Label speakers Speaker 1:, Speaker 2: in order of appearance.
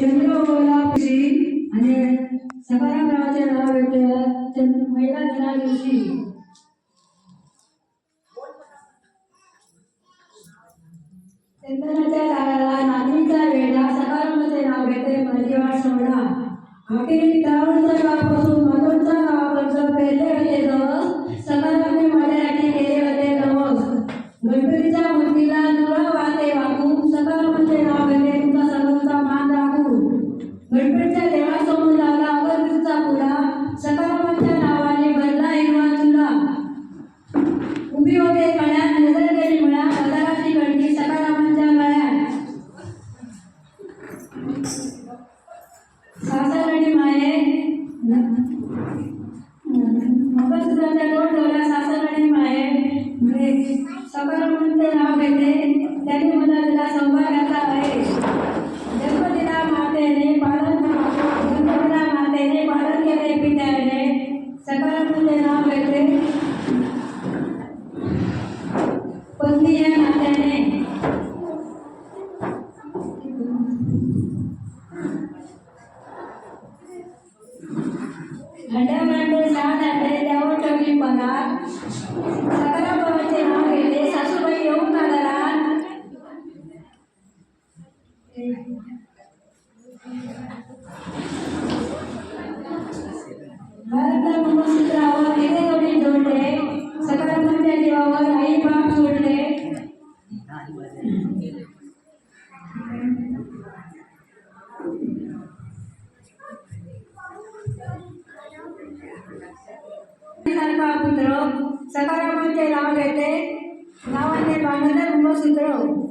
Speaker 1: चंद्रभाऊला आणि सकारामरावाचे नाव येतं महिला दिना दिवशी चंदनाच्या झाडाला नागरीचा वेळा सकारामाचे नाव घेते माझीवाड सोहळा अखेरी त्यावरच्या गावापासून मधूनच्या गावापर्यंत पेरले होते जवळ सकारामने माझ्यासाठी केले होते नवस गणपतीच्या मूर्तीला दुरा वाहते वाकू सकारामचे नाव घेते तुमचा सर्वांचा मान राखू गणपतीच्या देवासमोर लावला अगरबत्तीचा पुडा सकारामच्या नावाने भरला हिरवा चुला उभी होते कळ्यात नजर गेली मुळा बाजाराची घंटी सकारामच्या गळ्यात सासर आणि माये मंगळसूत्राच्या दोन डोळ्या सासर आणि माये सकारामचे नाव घेते त्यांनी मला दिला सौभाग्याचा आहे गणपतीला मातेने पालन केले पित्याने सकारामचे नाव घेते पत्नी या नात्याने हंड्याभांडे साथ अंडे त्यावर ठेवली पगार सकारामाचे नाव घेते सासूबाई येऊन आदरात भारतला मंगळसूत्रावर हिरे जोडी जोडले सकारामाच्या जीवावर आई बाप सोडले पुत्र सकारामाचे नाव घेते नावाने बांधले मंगळसूत्र